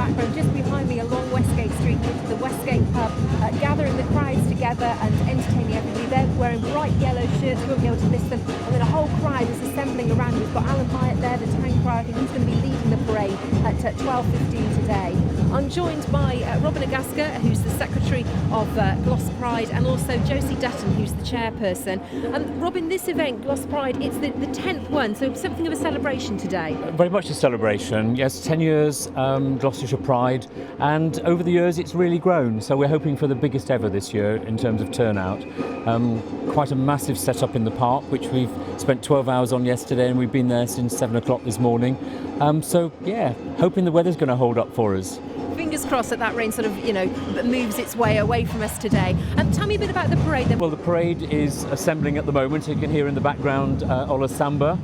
background, just behind me along Westgate Street near to the Westgate pub, gathering the crowds together and entertaining everybody. They're wearing bright yellow shirts, you won't be able to miss them, and then a whole crowd is assembling around. We've got Alan Hyatt there, the town crier. I think he's going to be leading the parade at 12:15 today. I'm joined by Robin Agaska, who's the Secretary of Gloucester Pride, and also Josie Dutton, who's the chairperson. Robin, this event, Gloucester Pride, it's the 10th one, so something of a celebration today. Very much a celebration, yes, 10 years Gloucestershire Pride, and over the years it's really grown, so we're hoping for the biggest ever this year in terms of turnout. Quite a massive setup in the park, which we've spent 12 hours on yesterday, and we've been there since 7 o'clock this morning. So yeah, hoping the weather's going to hold up for us. Fingers crossed that rain sort of, moves its way away from us today. Tell me a bit about the parade then. Well, the parade is assembling at the moment. You can hear in the background Ola Samba.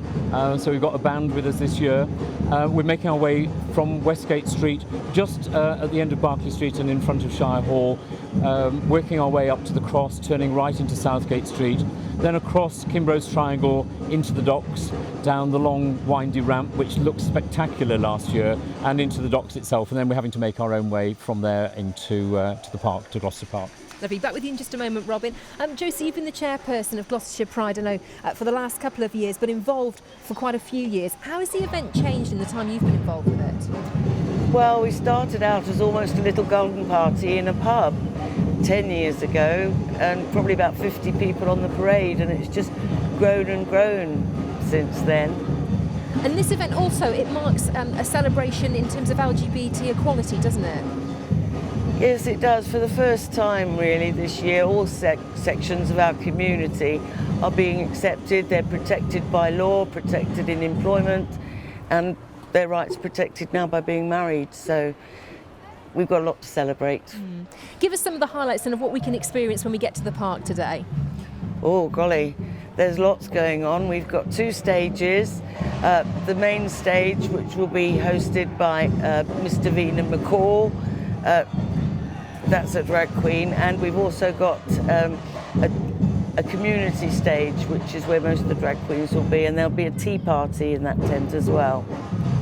So we've got a band with us this year. We're making our way from Westgate Street, just at the end of Berkeley Street and in front of Shire Hall, working our way up to the cross, turning right into Southgate Street, then across Kimbrough Triangle into the docks, down the long windy ramp which looked spectacular last year, and into the docks itself, and then we're having to make our own way from there into to the park, to Gloucester Park. Lovely. Back with you in just a moment, Robin. Josie, you've been the chairperson of Gloucestershire Pride, I know, for the last couple of years, but involved for quite a few years. How has the event changed in the time you've been involved with it? Well, we started out as almost a little garden party in a pub 10 years ago, and probably about 50 people on the parade, and it's just grown and grown since then. And this event also, it marks a celebration in terms of LGBT equality, doesn't it? Yes, it does. For the first time, really, this year, all sections of our community are being accepted. They're protected by law, protected in employment, and their rights protected now by being married. So we've got a lot to celebrate. Give us some of the highlights and of what we can experience when we get to the park today. Oh, golly, there's lots going on. We've got 2 stages. The main stage, which will be hosted by Miss Davina McCall, that's a drag queen, and we've also got a community stage, which is where most of the drag queens will be, and there'll be a tea party in that tent as well.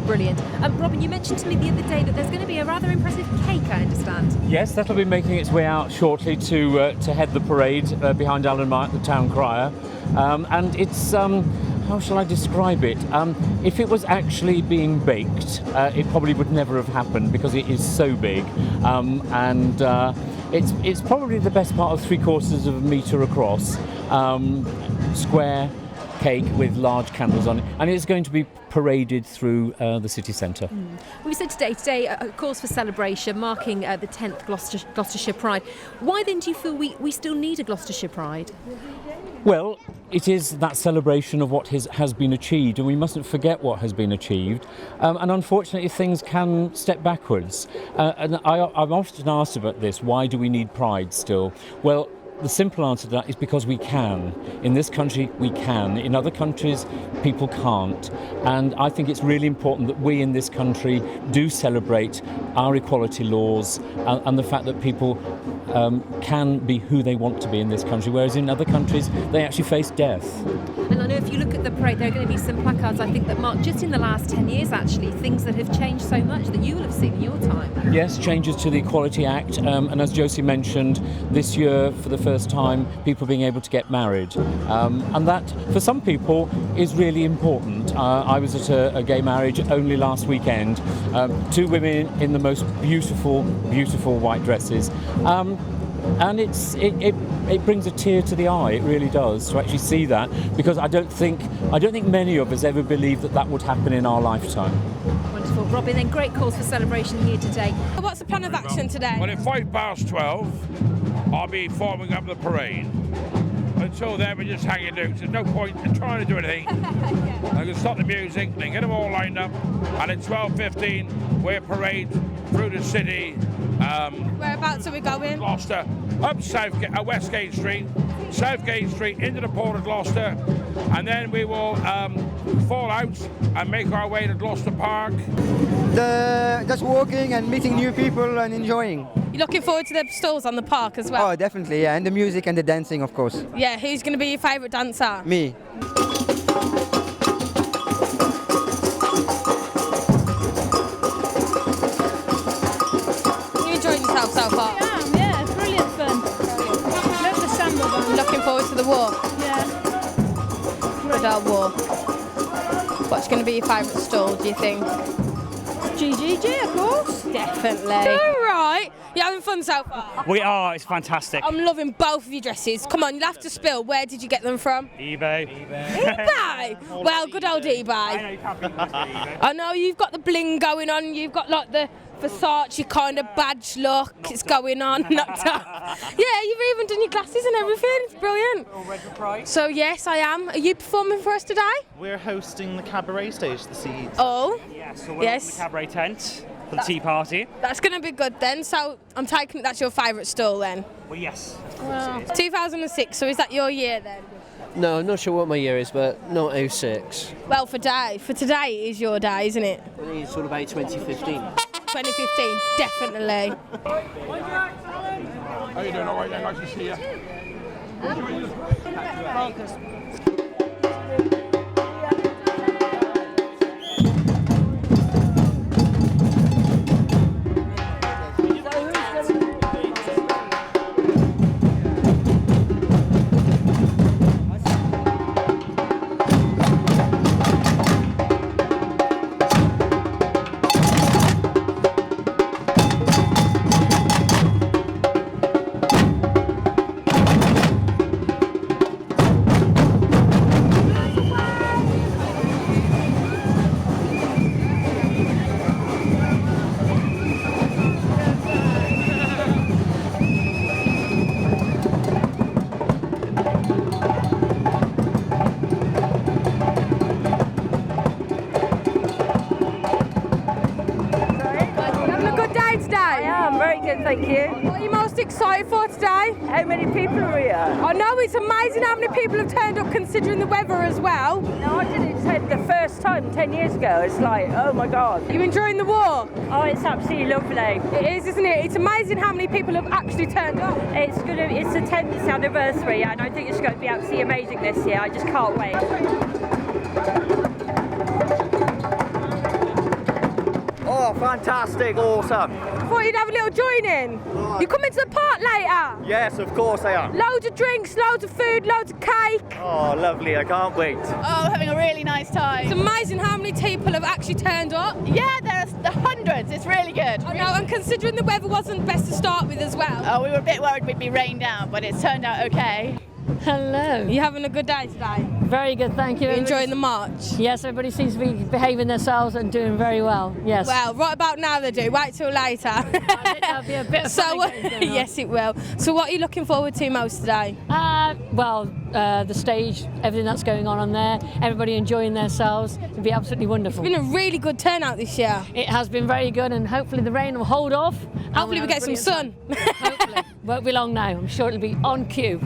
Brilliant. Robin, you mentioned to me the other day that there's going to be a rather impressive cake, I understand. Yes, that'll be making its way out shortly to head the parade behind Alan Hyatt, the town crier. And it's, how shall I describe it? If it was actually being baked, it probably would never have happened because it is so big. It's probably the best part of 3/4 of a metre across, square cake with large candles on it, and it's going to be paraded through the city centre. We said today a cause for celebration, marking the 10th Gloucestershire Pride. Why then do you feel we still need a Gloucestershire Pride? Well, it is that celebration of what has been achieved, and we mustn't forget what has been achieved. And unfortunately, things can step backwards. And I'm often asked about this: why do we need Pride still? Well, the simple answer to that is because we can. In this country, we can. In other countries, people can't. And I think it's really important that we in this country do celebrate our equality laws and the fact that people can be who they want to be in this country, whereas in other countries, they actually face death. And I know if you look at the parade, there are going to be some placards, I think, that mark just in the last 10 years, actually, things that have changed so much that you will have seen in your time. Yes, changes to the Equality Act, and as Josie mentioned, this year, for the first time, people being able to get married. And that, for some people, is really important. I was at a gay marriage only last weekend. 2 women in the most beautiful, beautiful white dresses. And it brings a tear to the eye. It really does, to actually see that, because I don't think many of us ever believed that would happen in our lifetime. Wonderful, Robin. Then great cause for celebration here today. What's the plan of action today? Well, at 12:05, I'll be forming up the parade. Until then, we're just hanging loose. There's no point in trying to do anything. I can stop the music, then get them all lined up, and at 12:15, we're parade through the city. Whereabouts are we going? Gloucester, up Westgate Street, Southgate Street, into the port of Gloucester, and then we will fall out and make our way to Gloucester Park. Just walking and meeting new people and enjoying. You're looking forward to the stalls on the park as well? Oh, definitely, yeah, and the music and the dancing, of course. Yeah, who's going to be your favourite dancer? Me. our walk. What's going to be your favourite stall, do you think? GGG, of course. Definitely. All right. You having fun so far? We are, it's fantastic. I'm loving both of your dresses. Come on, you'll have to spill. Where did you get them from? eBay. eBay? Well, good old eBay. I know you can't beat much with eBay. I know you've got the bling going on. You've got like the Versace kind of badge look. It's going on. Knocked up. Yeah, you've even done your glasses and everything. It's brilliant. All ready for Pride? So yes, I am. Are you performing for us today? We're hosting the cabaret stage this evening. Oh. Yeah, so we're Yes. on the cabaret tent for the tea party. That's going to be good then. So I'm taking it that's your favourite stall then. Well, yes. 2006. So is that your year then? No, I'm not sure what my year is, but not 06. Well, for today it is your day, isn't it? I think it's all about 2015. 2015, definitely. How you doing? All right, then. Nice to see you. Thank you. What are you most excited for today? How many people are here? I know it's amazing how many people have turned up considering the weather as well. No, I did it the first time 10 years ago. It's like, oh my God. You enjoying the walk? Oh, it's absolutely lovely. It is, isn't it? It's amazing how many people have actually turned up. It's the 10th anniversary, and I think it's going to be absolutely amazing this year. I just can't wait. Oh, fantastic, awesome. I thought you'd have a little join in. You coming to the park later? Yes, of course I am. Loads of drinks, loads of food, loads of cake. Oh, lovely, I can't wait. Oh, having a really nice time. It's amazing how many people have actually turned up. Yeah, there's the hundreds. It's really good. I know, and considering the weather wasn't best to start with as well. Oh, we were a bit worried we'd be rained down, but it's turned out okay. Hello. You having a good day today? Very good, thank you. You enjoying the march? Yes, everybody seems to be behaving themselves and doing very well. Yes. Well, right about now they do. Wait till later. There'll be a bit of fun and games going on. Yes, it will. So, what are you looking forward to most today? The stage, everything that's going on there, everybody enjoying themselves. It'll be absolutely wonderful. It's been a really good turnout this year. It has been very good, and hopefully the rain will hold off. Hopefully we get some sun. Hopefully. Won't be long now. I'm sure it'll be on cue.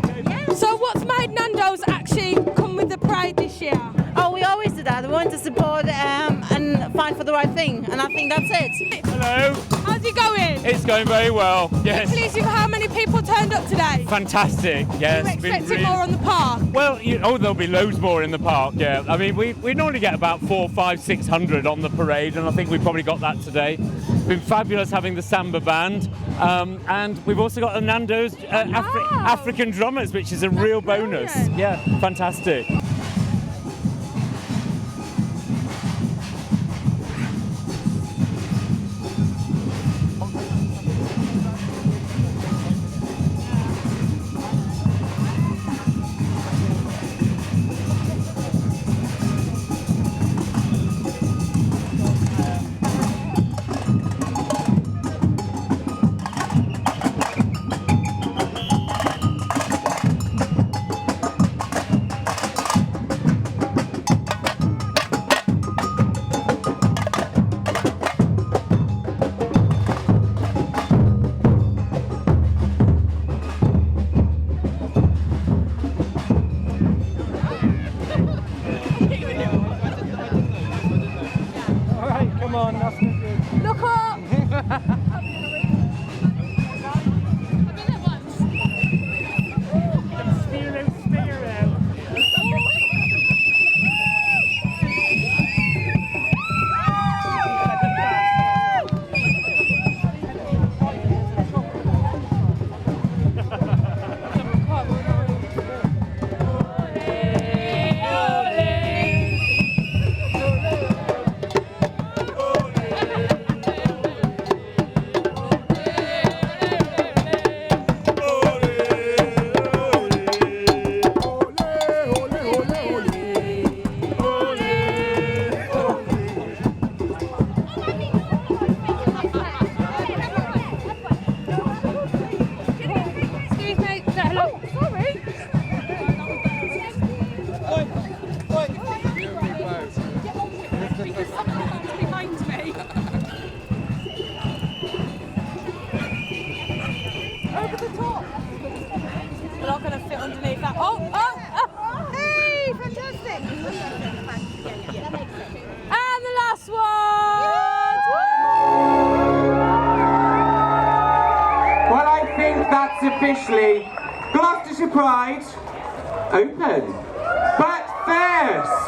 So what's made Nando's actually come with the parade this year? Oh, we always do that. We want to support and fight for the right thing, and I think that's it. Hello. How's it going? It's going very well, yes. Pleased with how many people turned up today? Fantastic, yes. Are you expecting more on the park? Well, there'll be loads more in the park, yeah. I mean, we normally get about 400, 500, 600 on the parade, and I think we probably got that today. It's been fabulous having the samba band, and we've also got the Nando's African drummers, which is a real bonus. Yeah, fantastic. underneath that. Oh! Hey, fantastic! And the last one! Well, I think that's officially Gloucestershire Pride open. But first,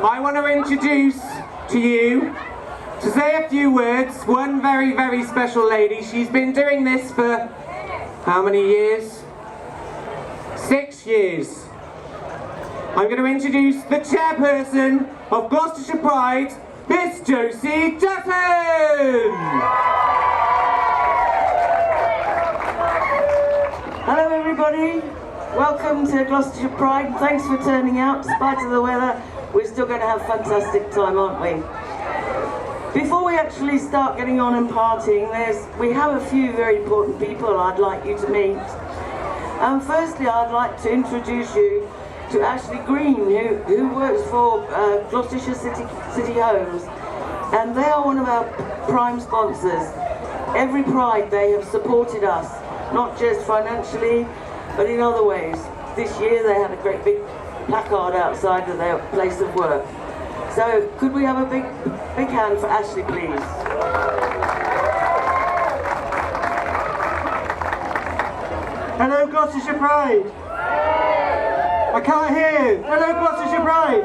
I want to introduce to you, to say a few words, one very, very special lady. She's been doing this for how many years? 6 years. I'm going to introduce the chairperson of Gloucestershire Pride, Miss Josie Dutton! Hello everybody, welcome to Gloucestershire Pride. Thanks for turning out. Despite of the weather, we're still going to have a fantastic time, aren't we? Before we actually start getting on and partying, we have a few very important people I'd like you to meet. Firstly, I'd like to introduce you to Ashley Green, who works for Gloucestershire City Homes, and they are one of our prime sponsors. Every Pride they have supported us, not just financially, but in other ways. This year they had a great big placard outside of their place of work. So could we have a big hand for Ashley, please? Hello, Gloucestershire Pride. I can't hear you. Hello, Gloucestershire Pride.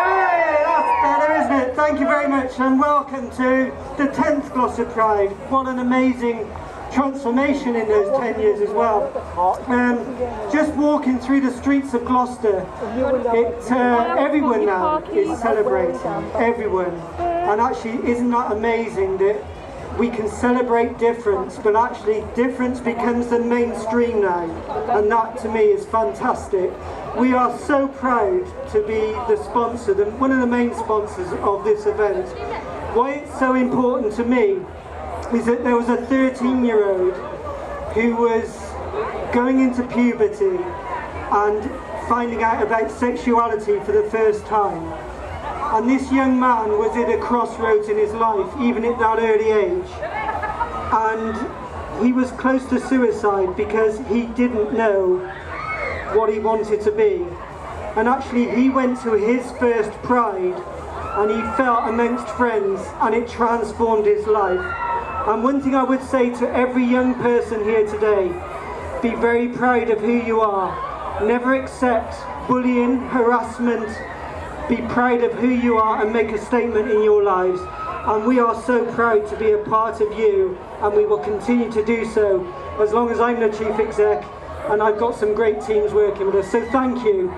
Hey, that's better, isn't it? Thank you very much, and welcome to the 10th Gloucester Pride. What an amazing transformation in those 10 years as well. Just walking through the streets of Gloucester, everyone now is celebrating, everyone. And actually, isn't that amazing that we can celebrate difference, but actually difference becomes the mainstream now, and that to me is fantastic. We are so proud to be the sponsor, one of the main sponsors of this event. Why it's so important to me is that there was a 13-year-old who was going into puberty and finding out about sexuality for the first time. And this young man was at a crossroads in his life, even at that early age. And he was close to suicide because he didn't know what he wanted to be. And actually he went to his first Pride and he felt amongst friends, and it transformed his life. And one thing I would say to every young person here today, be very proud of who you are. Never accept bullying, harassment. Be proud of who you are and make a statement in your lives. And we are so proud to be a part of you, and we will continue to do so as long as I'm the chief exec, and I've got some great teams working with us. So thank you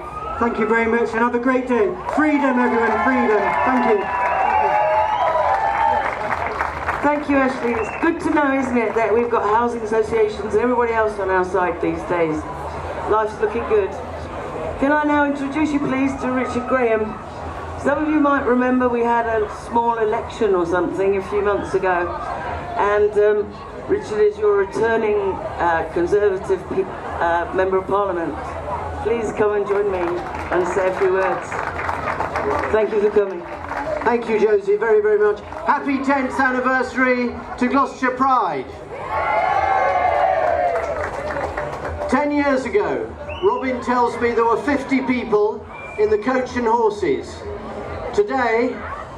very much, and have a great day. Freedom everyone, freedom. Thank you. Thank you, Ashley. It's good to know, isn't it, that we've got housing associations and everybody else on our side these days. Life's looking good. Can I now introduce you, please, to Richard Graham? Some of you might remember we had a small election or something a few months ago, and Richard is your returning Conservative Member of Parliament. Please come and join me and say a few words. Thank you for coming. Thank you, Josie, very, very much. Happy 10th anniversary to Gloucestershire Pride. 10 years ago, Robin tells me there were 50 people in the coach and horses. Today,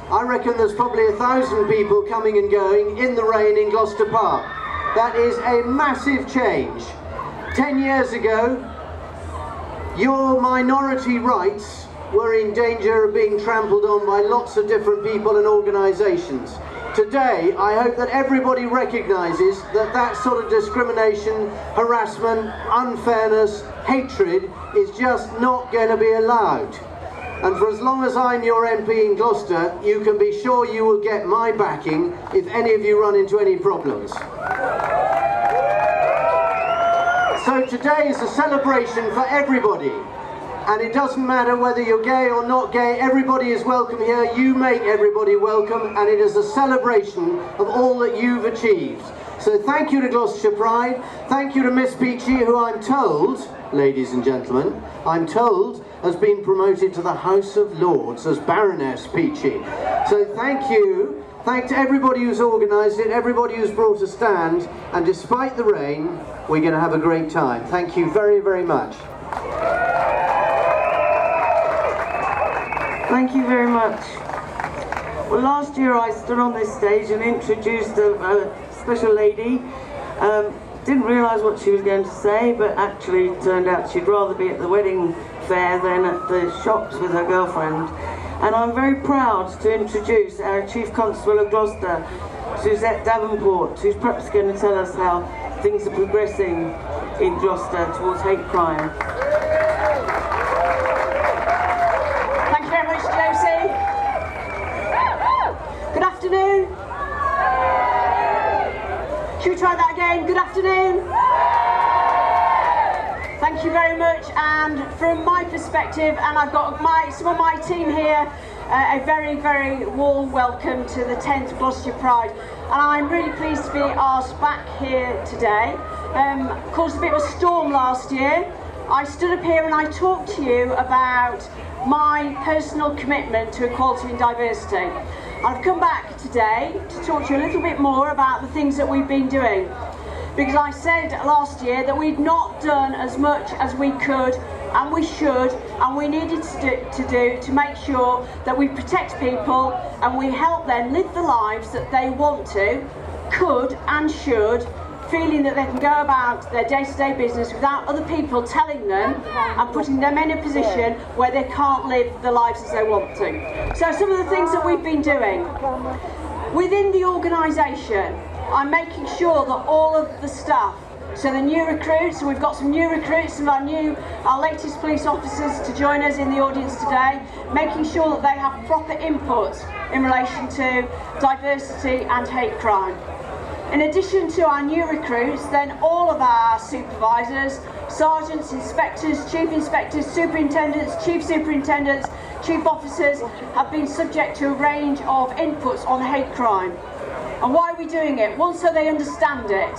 I reckon there's probably 1,000 people coming and going in the rain in Gloucester Park. That is a massive change. 10 years ago, your minority rights were in danger of being trampled on by lots of different people and organisations. Today, I hope that everybody recognises that that sort of discrimination, harassment, unfairness, hatred is just not going to be allowed. And for as long as I'm your MP in Gloucester, you can be sure you will get my backing if any of you run into any problems. So today is a celebration for everybody. And it doesn't matter whether you're gay or not gay, everybody is welcome here. You make everybody welcome, and it is a celebration of all that you've achieved. So thank you to Gloucestershire Pride, thank you to Miss Peachy, who I'm told, ladies and gentlemen, I'm told has been promoted to the House of Lords as Baroness Peachy. So thank you. Thanks to everybody who's organised it, everybody who's brought a stand, and despite the rain, we're going to have a great time. Thank you very, very much. Thank you very much. Well, last year I stood on this stage and introduced a special lady. Didn't realise what she was going to say, but actually it turned out she'd rather be at the wedding fair than at the shops with her girlfriend. And I'm very proud to introduce our Chief Constable of Gloucester, Suzette Davenport, who's perhaps going to tell us how things are progressing in Gloucester towards hate crime. Thank you very much, Josie. Good afternoon. Should we try that again? Good afternoon. Thank you very much, and from my perspective, and I've got some of my team here, a very, very warm welcome to the 10th Gloucestershire Pride, and I'm really pleased to be asked back here today. Caused a bit of a storm last year. I stood up here and I talked to you about my personal commitment to equality and diversity. I've come back today to talk to you a little bit more about the things that we've been doing. Because I said last year that we'd not done as much as we could and we should and we needed to do to make sure that we protect people and we help them live the lives that they want to, could and should, feeling that they can go about their day-to-day business without other people telling them and putting them in a position where they can't live the lives as they want to. So some of the things that we've been doing. Within the organisation, I'm making sure that all of the staff, so the new recruits, so we've got some new recruits, some of our latest police officers to join us in the audience today, making sure that they have proper input in relation to diversity and hate crime. In addition to our new recruits, then all of our supervisors, sergeants, inspectors, chief inspectors, superintendents, chief superintendents, chief officers have been subject to a range of inputs on hate crime. And why are we doing it? One, so they understand it.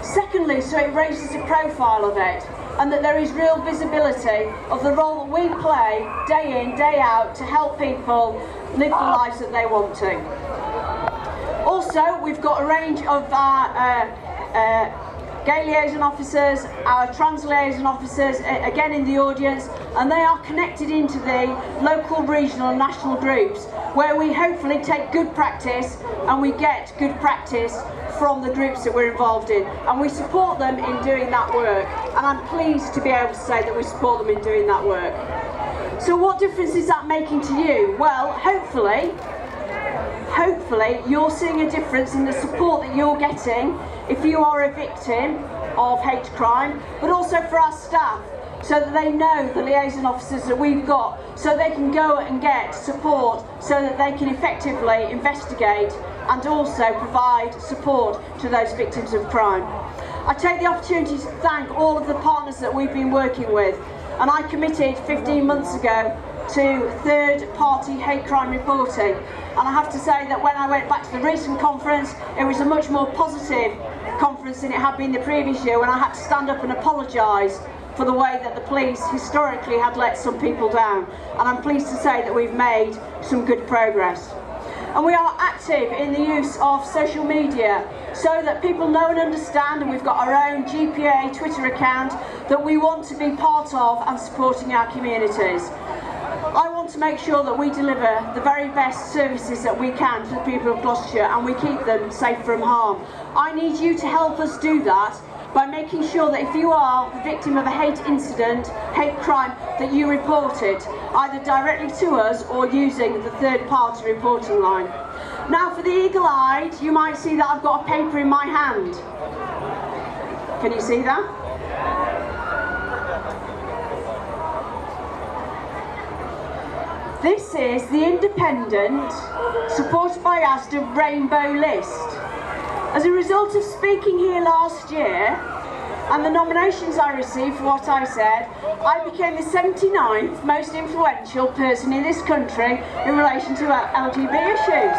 Secondly, so it raises the profile of it, and that there is real visibility of the role that we play day in, day out to help people live the lives that they want to. Also, we've got a range of our gay liaison officers, our trans liaison officers, again in the audience, and they are connected into the local, regional and national groups where we hopefully take good practice and we get good practice from the groups that we're involved in, and we support them in doing that work, and I'm pleased to be able to say that we support them in doing that work. So what difference is that making to you? Well, hopefully you're seeing a difference in the support that you're getting if you are a victim of hate crime, but also for our staff, so that they know the liaison officers that we've got, so they can go and get support, so that they can effectively investigate and also provide support to those victims of crime. I take the opportunity to thank all of the partners that we've been working with, and I committed 15 months ago to third-party hate crime reporting, and I have to say that when I went back to the recent conference, it was a much more positive conference than it had been the previous year, when I had to stand up and apologise for the way that the police historically had let some people down, and I'm pleased to say that we've made some good progress. And we are active in the use of social media so that people know and understand, and we've got our own GPA Twitter account, that we want to be part of and supporting our communities. I want to make sure that we deliver the very best services that we can to the people of Gloucestershire, and we keep them safe from harm. I need you to help us do that by making sure that if you are the victim of a hate incident, hate crime, that you report it, either directly to us or using the third-party reporting line. Now, for the eagle-eyed, you might see that I've got a paper in my hand. Can you see that? This is the independent, supported by ASDA, Rainbow List. As a result of speaking here last year and the nominations I received for what I said, I became the 79th most influential person in this country in relation to LGBT issues.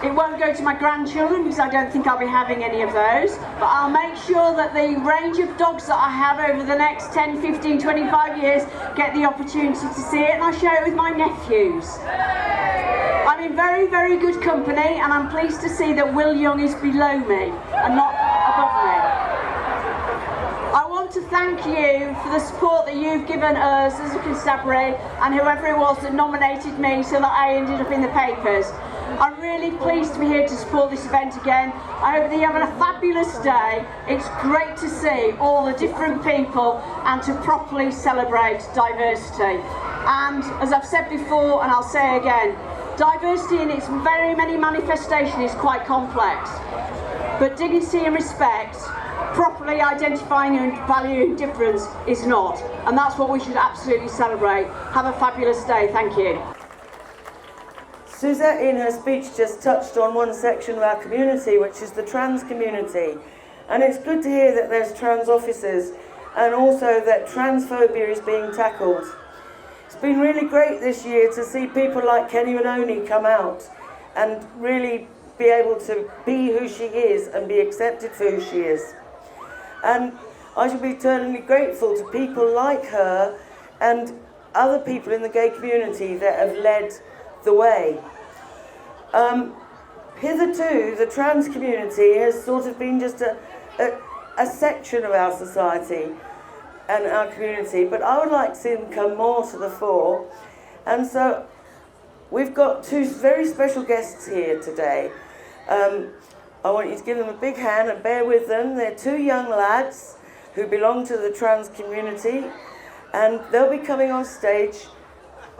It won't go to my grandchildren because I don't think I'll be having any of those, but I'll make sure that the range of dogs that I have over the next 10, 15, 25 years get the opportunity to see it, and I share it with my nephews. I'm I'm in very, very good company, and I'm pleased to see that Will Young is below me and not above me. I want to thank you for the support that you've given us as a constabulary and whoever it was that nominated me so that I ended up in the papers. I'm really pleased to be here to support this event again. I hope that you're having a fabulous day. It's great to see all the different people and to properly celebrate diversity. And as I've said before, and I'll say again, diversity in its very many manifestations is quite complex. But dignity and respect, properly identifying and valuing difference is not. And that's what we should absolutely celebrate. Have a fabulous day. Thank you. Suzette in her speech just touched on one section of our community, which is the trans community. And it's good to hear that there's trans officers and also that transphobia is being tackled. It's been really great this year to see people like Kenny Manoni come out and really be able to be who she is and be accepted for who she is. And I should be eternally grateful to people like her and other people in the gay community that have led the way. Hitherto, the trans community has sort of been just a section of our society and our community, but I would like to see them come more to the fore. And so we've got two very special guests here today. I want you to give them a big hand and bear with them. They're two young lads who belong to the trans community, and they'll be coming on stage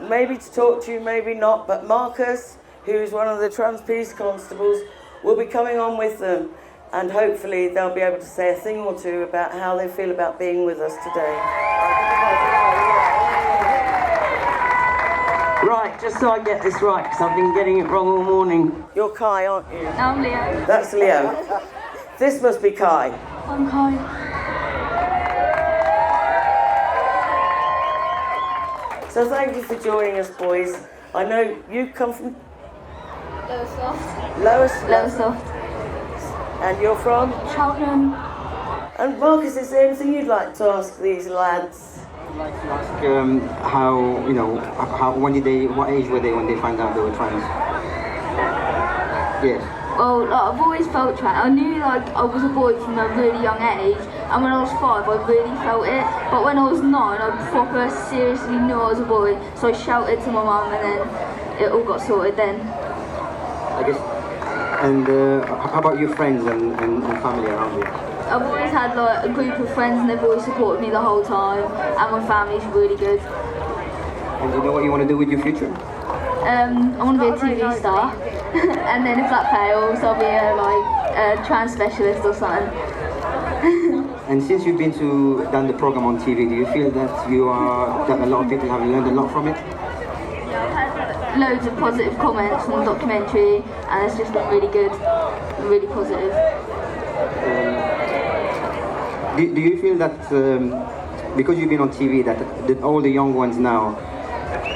maybe to talk to you, maybe not, but Marcus, who's one of the trans police constables, will be coming on with them, and hopefully they'll be able to say a thing or two about how they feel about being with us today. Right, just so I get this right, because I've been getting it wrong all morning. You're Kai, aren't you? I'm Leo. That's Leo. This must be Kai. I'm Kai. So thank you for joining us, boys. I know you come from Lowestoft. And you're from? Cheltenham. And Marcus, is there anything you'd like to ask these lads? I'd like to ask how, you know, what age were they when they found out they were trans? Yes. Well, I've always felt trans. I knew I was a boy from a really young age, and when I was 5 I really felt it, but when I was 9 I proper seriously knew I was a boy, so I shouted to my mum and then it all got sorted then. I guess. And how about your friends and family around you? I've always had a group of friends and they've always supported me the whole time, and my family's really good. And do you know what you want to do with your future? I want to be a TV star, and then if that fails, I'll be a trans specialist or something. And since you've done the program on TV, do you feel that that a lot of people have learned a lot from it? Yeah, I've had loads of positive comments from the documentary, and it's just been really good, really positive. Do you feel that because you've been on TV, that all the young ones now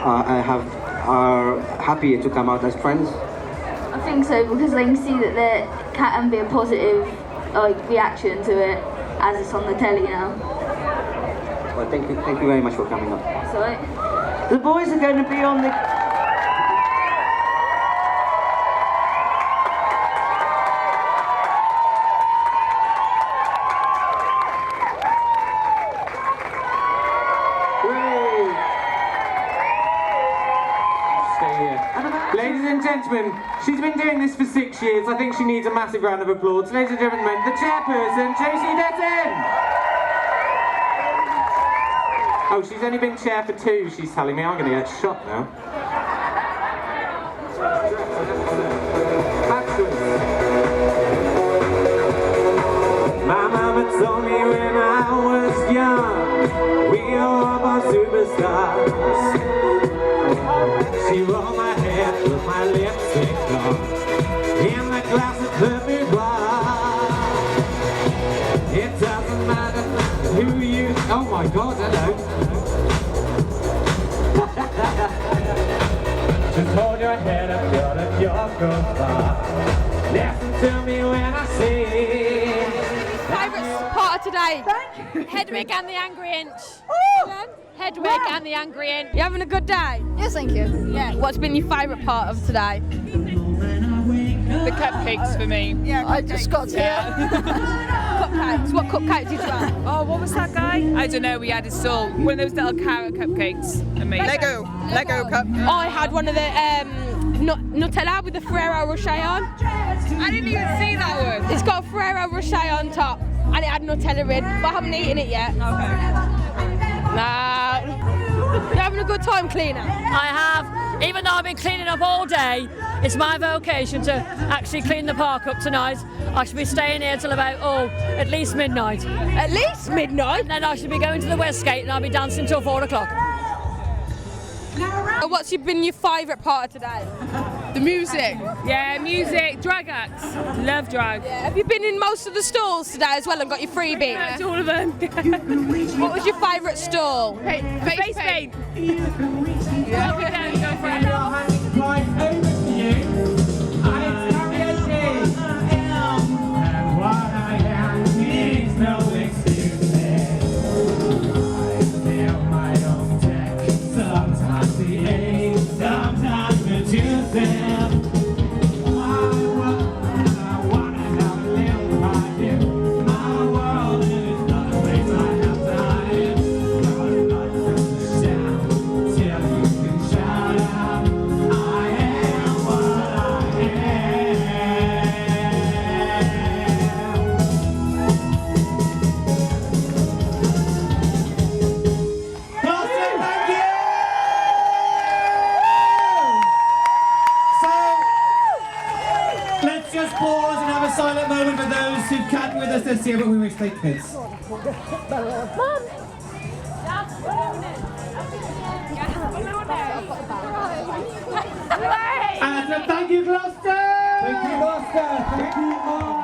are happier to come out as trans? I think so, because they can see that there can be a positive reaction to it as it's on the telly now. Well, thank you very much for coming up. That's all right. The boys are going to be on the... Ladies and gentlemen, she's been doing this for 6 years. I think she needs a massive round of applause. Ladies and gentlemen, the chairperson, Josie Detton! Oh, she's only been chair for 2, she's telling me. I'm going to get shot now. My mama told me when I was young, we are born superstars. She rolled my hair, put my lipstick on, in the glass of perfect wine. It doesn't matter who you... Oh my God, hello. Just hold your head up, God, if you're goodbye. Listen to me when I sing. Favourite part part of today? Thank you. Hedwig and the Angry Inch. Hedwig and the Angry Inch. You having a good day? Yes, thank you. Yeah. What's been your favourite part of today? The cupcakes for me. Yeah, I just got here. Cupcakes. What cupcakes did you have? Oh, what was that guy? I don't know. We had a stall. One of those little carrot cupcakes. Amazing. Lego cup. I had one of the Nutella with the Ferrero Rocher on. I didn't even see that one. It's got a Ferrero Rocher on top, and it had Nutella in, but I haven't eaten it yet. Nah. You having a good time, cleaner? I have. Even though I've been cleaning up all day, it's my vocation to actually clean the park up tonight. I should be staying here till about, at least midnight. At least midnight? And then I should be going to the West Gate and I'll be dancing till 4 o'clock. What's been your favourite part of today? The music. Yeah, music. Drag acts. Love drag. Yeah. Have you been in most of the stalls today as well and got your freebie? Yeah, all of them. What was your favourite stall? Face paint. Yeah. Go for it. Right over to you, and it's karaoke. And what I am needs no excuses. I feel my own deck. Sometimes the aim, sometimes the juices. Pause and have a silent moment for those who can't be with us this year, but we wish they could. Mum! And thank you, Gloucester! Thank you, Gloucester! Thank you, Mark!